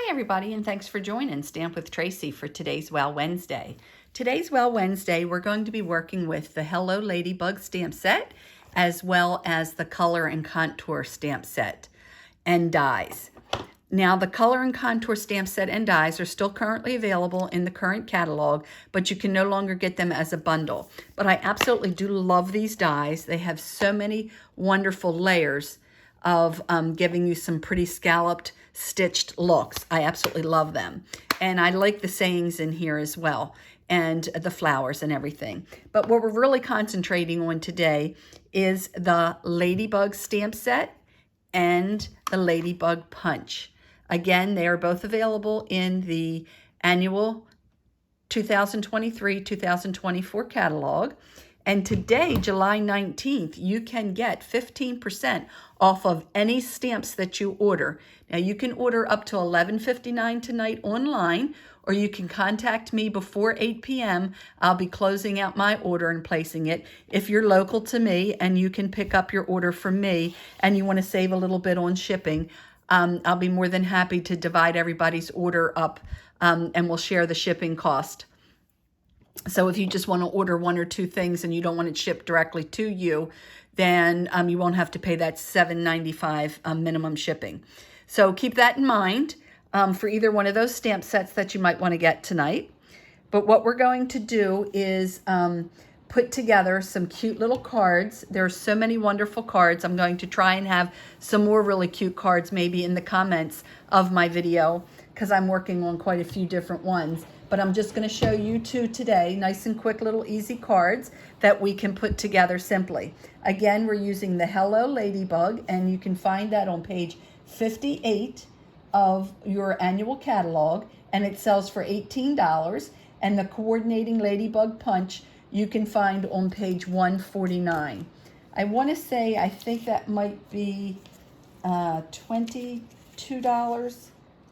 Hi everybody, and thanks for joining Stamp with Tracy for today's Well Wednesday. Today's Well Wednesday, we're going to be working with the Hello Ladybug stamp set, as well as the color and contour stamp set and dies. Now, the color and contour stamp set and dies are still currently available in the current catalog, but you can no longer get them as a bundle. But I absolutely do love these dies. They have so many wonderful layers of giving you some pretty scalloped, stitched looks. I absolutely love them. And I like the sayings in here as well, and the flowers and everything. But what we're really concentrating on today is the Ladybug stamp set and the Ladybug punch. Again, they are both available in the annual 2023-2024 catalog. And today, July 19th, you can get 15% off of any stamps that you order. Now, you can order up to $11.59 tonight online, or you can contact me before 8 p.m. I'll be closing out my order and placing it. If you're local to me and you can pick up your order from me and you want to save a little bit on shipping, I'll be more than happy to divide everybody's order up and we'll share the shipping cost. So if you just want to order one or two things and you don't want it shipped directly to you, then you won't have to pay that $7.95 minimum shipping. So keep that in mind for either one of those stamp sets that you might want to get tonight. But what we're going to do is put together some cute little cards. There are so many wonderful cards. I'm going to try and have some more really cute cards maybe in the comments of my video, because I'm working on quite a few different ones. But I'm just going to show you two today, nice and quick little easy cards that we can put together simply. Again, we're using the Hello Ladybug, and you can find that on page 58 of your annual catalog, and it sells for $18. And the coordinating Ladybug punch you can find on page 149. I want to say, I think that might be $22.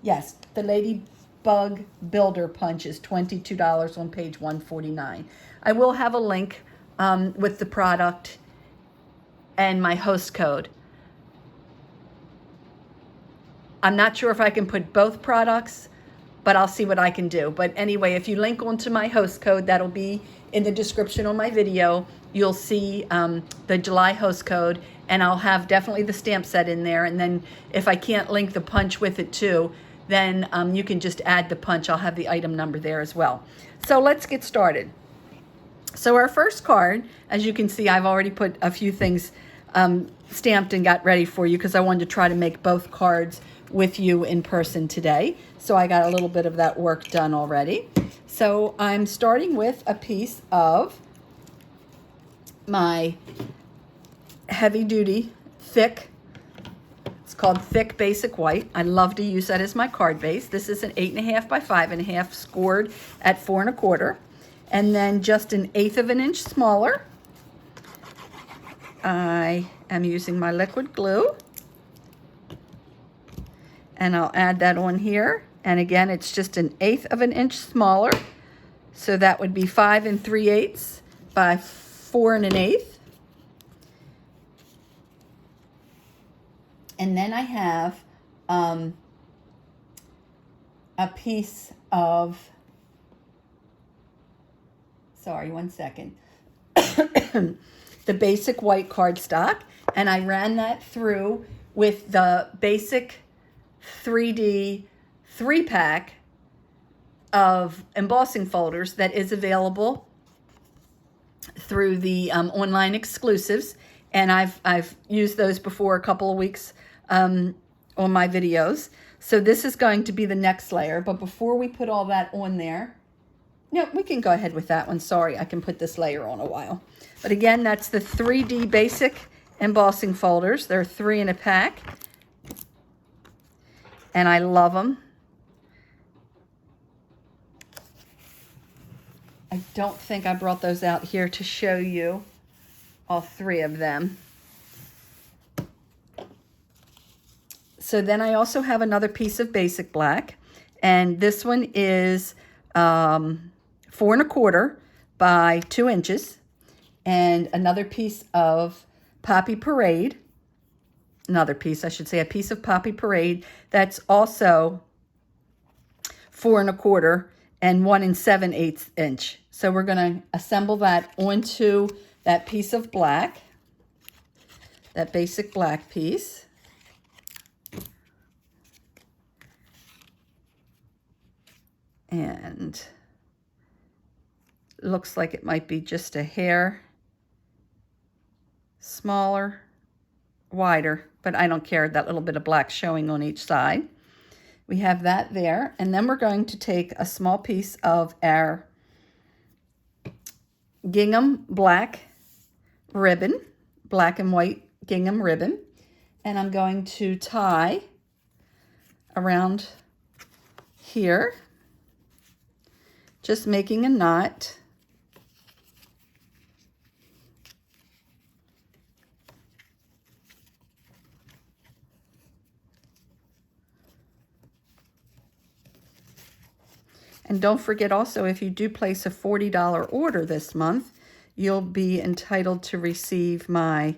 Yes, the Ladybug Builder Punch is $22 on page 149. I will have a link with the product and my host code. I'm not sure if I can put both products, but I'll see what I can do. But anyway, if you link onto my host code, that'll be in the description on my video. You'll see the July host code, and I'll have definitely the stamp set in there. And then if I can't link the punch with it too, then you can just add the punch. I'll have the item number there as well. So let's get started. So our first card, as you can see, I've already put a few things stamped and got ready for you because I wanted to try to make both cards with you in person today. So I got a little bit of that work done already. So I'm starting with a piece of my heavy duty, thick, it's called Thick Basic White. I love to use that as my card base. This is an 8.5 by 5.5 scored at 4 1/4. And then just an 1/8 of an inch smaller, I am using my liquid glue. And I'll add that on here. And again, it's just an 1/8 of an inch smaller. So that would be 5 3/8 by 4 1/8. And then I have a piece of, sorry, one second, the basic white cardstock. And I ran that through with the basic 3D 3-pack of embossing folders that is available through the online exclusives. And I've used those before a couple of weeks on my videos. So this is going to be the next layer. But before we put all that on there, no, we can go ahead with that one. Sorry, I can put this layer on a while. But again, that's the 3D basic embossing folders. There are 3 in a pack. And I love them. I don't think I brought those out here to show you all 3 of them. So then I also have another piece of basic black, and this one is 4 1/4 by 2 inches, and another piece of Poppy Parade, another piece, I should say, a piece of Poppy Parade that's also 4 1/4 and 1 7/8 inch. So we're going to assemble that onto that piece of black, that basic black piece. And looks like it might be just a hair smaller, wider, but I don't care, that little bit of black showing on each side. We have that there, and then we're going to take a small piece of our gingham black ribbon, black and white gingham ribbon, and I'm going to tie around here, just making a knot. And don't forget also, if you do place a $40 order this month, you'll be entitled to receive my,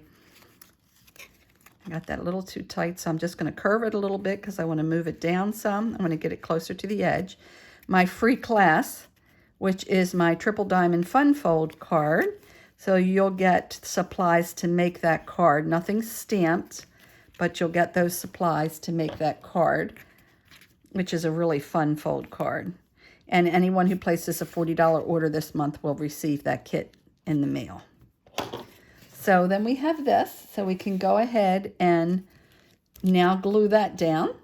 I got that a little too tight, so I'm just going to curve it a little bit because I want to move it down some. I'm going to get it closer to the edge. My free class, which is my Triple Diamond Fun Fold card. So you'll get supplies to make that card. Nothing's stamped, but you'll get those supplies to make that card, which is a really fun fold card. And anyone who places a $40 order this month will receive that kit in the mail. So then we have this, so we can go ahead and now glue that down.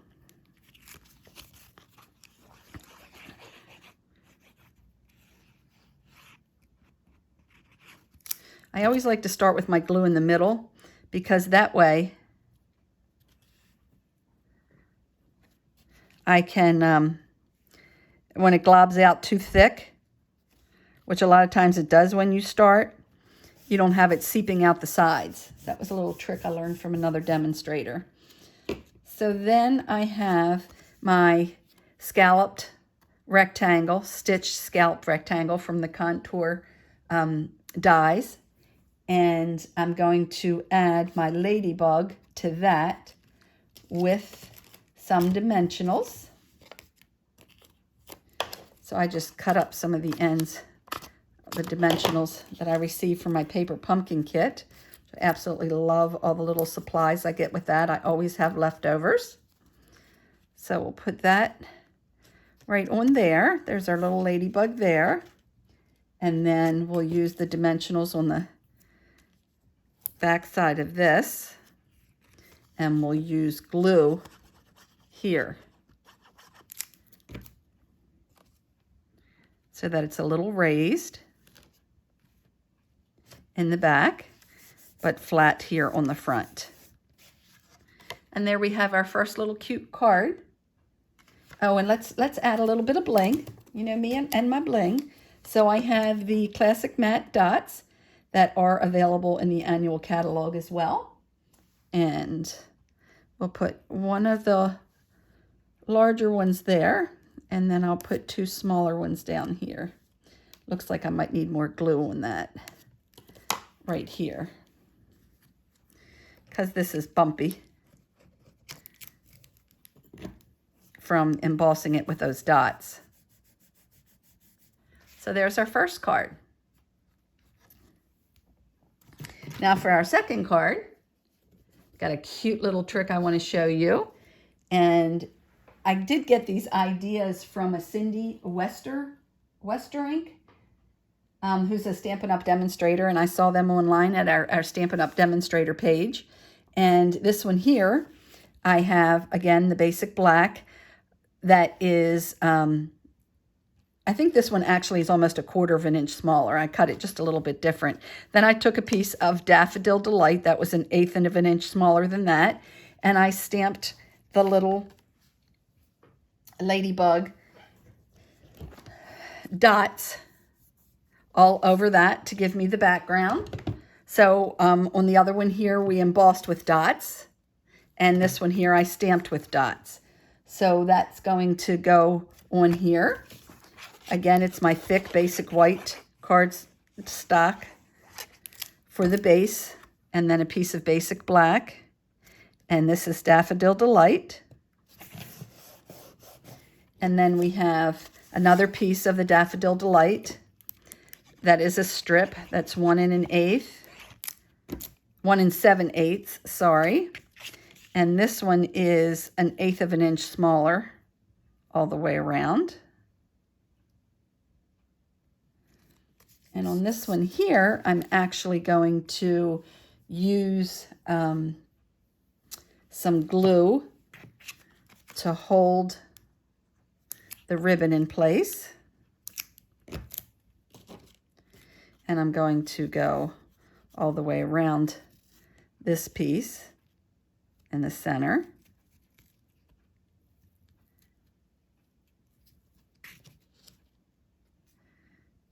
I always like to start with my glue in the middle, because that way I can, when it globs out too thick, which a lot of times it does when you start, you don't have it seeping out the sides. That was a little trick I learned from another demonstrator. So then I have my scalloped rectangle, stitched scalloped rectangle from the Contour dies. And I'm going to add my ladybug to that with some dimensionals. So I just cut up some of the ends of the dimensionals that I received from my paper pumpkin kit. I absolutely love all the little supplies I get with that. I always have leftovers. So we'll put that right on there. There's our little ladybug there. And then we'll use the dimensionals on the back side of this. And we'll use glue here, so that it's a little raised in the back, but flat here on the front. And there we have our first little cute card. Oh, and let's add a little bit of bling. You know me and my bling. So I have the classic matte dots that are available in the annual catalog as well. And we'll put one of the larger ones there, and then I'll put 2 smaller ones down here. Looks like I might need more glue on that right here, because this is bumpy from embossing it with those dots. So there's our first card. Now for our second card, got a cute little trick I want to show you. And I did get these ideas from a Cindy Westerink, who's a Stampin' Up! Demonstrator, and I saw them online at our Stampin' Up! Demonstrator page. And this one here, I have, again, the basic black that is, I think this one actually is almost a 1/4 inch smaller. I cut it just a little bit different. Then I took a piece of Daffodil Delight that was 1/8 of an inch smaller than that, and I stamped the little ladybug dots all over that to give me the background. So on the other one here, we embossed with dots, and this one here I stamped with dots. So that's going to go on here. Again, it's my thick basic white card stock for the base, and then a piece of basic black, and this is Daffodil Delight. And then we have another piece of the Daffodil Delight. That is a strip. That's 1 1/8. 1 7/8, sorry. And this one is 1/8 of an inch smaller all the way around. And on this one here, I'm actually going to use some glue to hold the ribbon in place. And I'm going to go all the way around this piece in the center.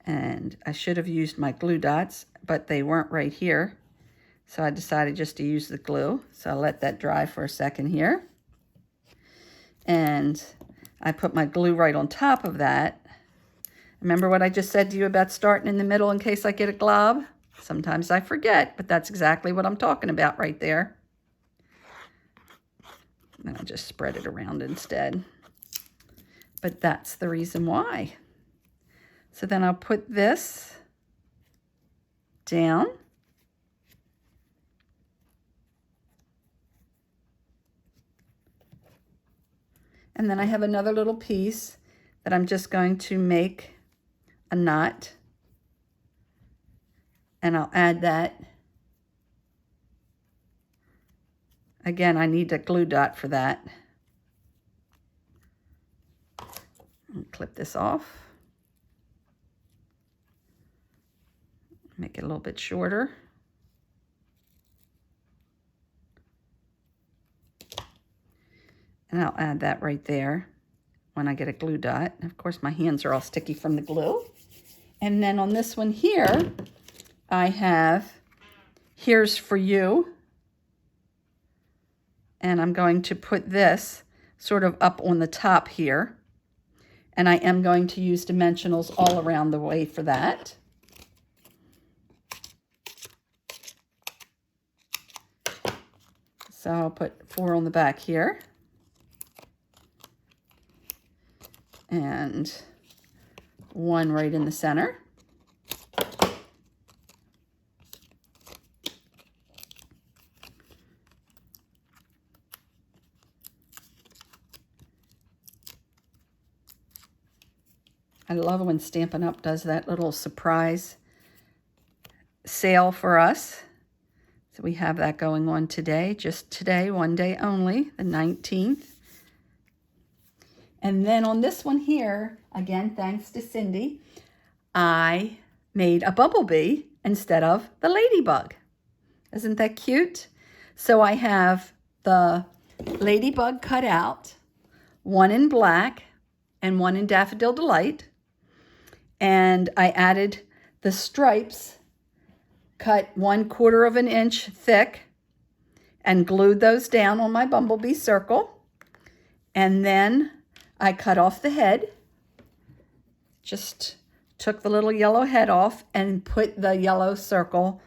And I should have used my glue dots, but they weren't right here. So I decided just to use the glue. So I'll let that dry for a second here. And I put my glue right on top of that. Remember what I just said to you about starting in the middle in case I get a glob? Sometimes I forget, but that's exactly what I'm talking about right there. And I'll just spread it around instead. But that's the reason why. So then I'll put this down. And then I have another little piece that I'm just going to make a knot. And I'll add that. Again, I need a glue dot for that. Clip this off. Make it a little bit shorter. And I'll add that right there when I get a glue dot. Of course, my hands are all sticky from the glue. And then on this one here, I have Here's For You. And I'm going to put this sort of up on the top here. And I am going to use dimensionals all around the way for that. So I'll put 4 on the back here. And 1 right in the center. I love when Stampin' Up! Does that little surprise sale for us. So we have that going on today, just today, one day only, the 19th. And then on this one here, again, thanks to Cindy, I made a bumblebee instead of the ladybug. Isn't that cute? So I have the ladybug cut out, 1 in black and 1 in Daffodil Delight. And I added the stripes, cut 1/4 of an inch thick, and glued those down on my bumblebee circle. And then I cut off the head, just took the little yellow head off and put the yellow circle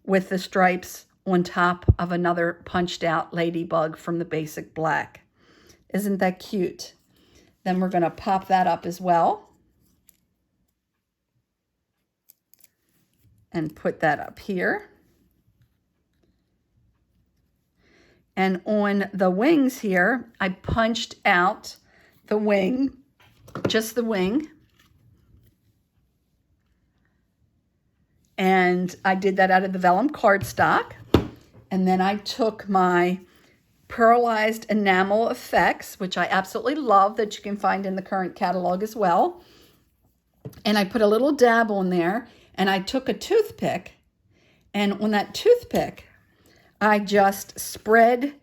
with the stripes on top of another punched out ladybug from the basic black. Isn't that cute? Then we're going to pop that up as well and put that up here. And on the wings here, I punched out the wing, just the wing. And I did that out of the vellum cardstock. And then I took my pearlized enamel effects, which I absolutely love, that you can find in the current catalog as well. And I put a little dab on there, and I took a toothpick, and on that toothpick, I just spread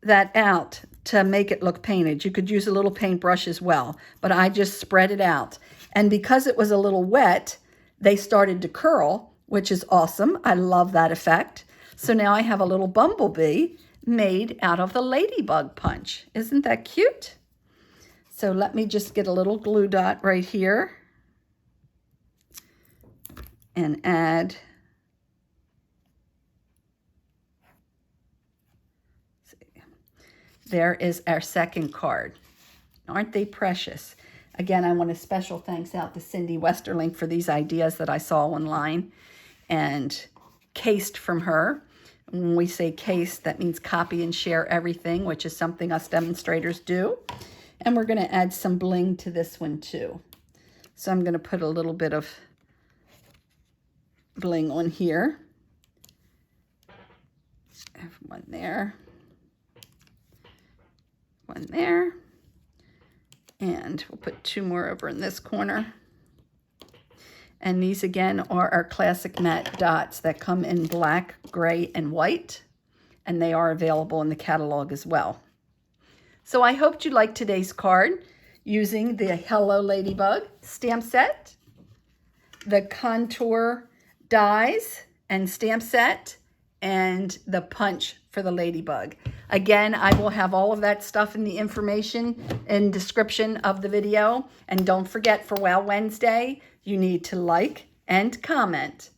that out to make it look painted. You could use a little paintbrush as well, but I just spread it out. And because it was a little wet, they started to curl, which is awesome. I love that effect. So now I have a little bumblebee made out of the ladybug punch. Isn't that cute? So let me just get a little glue dot right here and add, there is our second card. Aren't they precious? Again, I want a special thanks out to Cindy Westerink for these ideas that I saw online and cased from her. When we say case, that means copy and share everything, which is something us demonstrators do. And we're going to add some bling to this one too. So I'm going to put a little bit of bling on here. I have one there. One there. And we'll put two more over in this corner. And these again are our classic matte dots that come in black, gray, and white. And they are available in the catalog as well. So I hoped you liked today's card using the Hello Ladybug stamp set, the contour dies and stamp set, and the punch for the ladybug. Again, I will have all of that stuff in the information and description of the video. And don't forget, for Wow Wednesday, you need to like and comment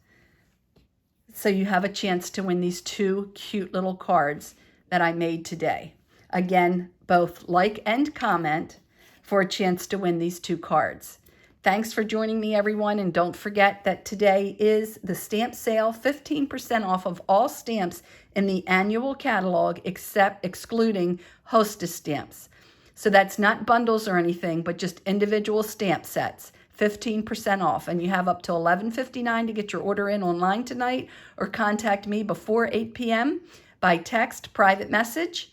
so you have a chance to win these two cute little cards that I made today. Again, both like and comment for a chance to win these two cards. Thanks for joining me, everyone, and don't forget that today is the stamp sale, 15% off of all stamps in the annual catalog excluding hostess stamps. So that's not bundles or anything, but just individual stamp sets, 15% off. And you have up to $11.59 to get your order in online tonight, or contact me before 8 p.m. by text, private message.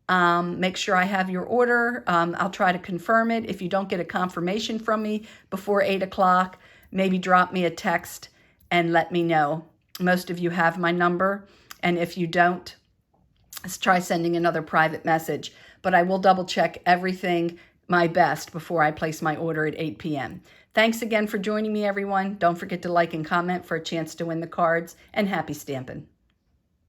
Make sure I have your order. I'll try to confirm it. If you don't get a confirmation from me before 8 o'clock, maybe drop me a text and let me know. Most of you have my number, and if you don't, let's try sending another private message. But I will double check everything my best before I place my order at 8 p.m. Thanks again for joining me, everyone. Don't forget to like and comment for a chance to win the cards, and happy stamping.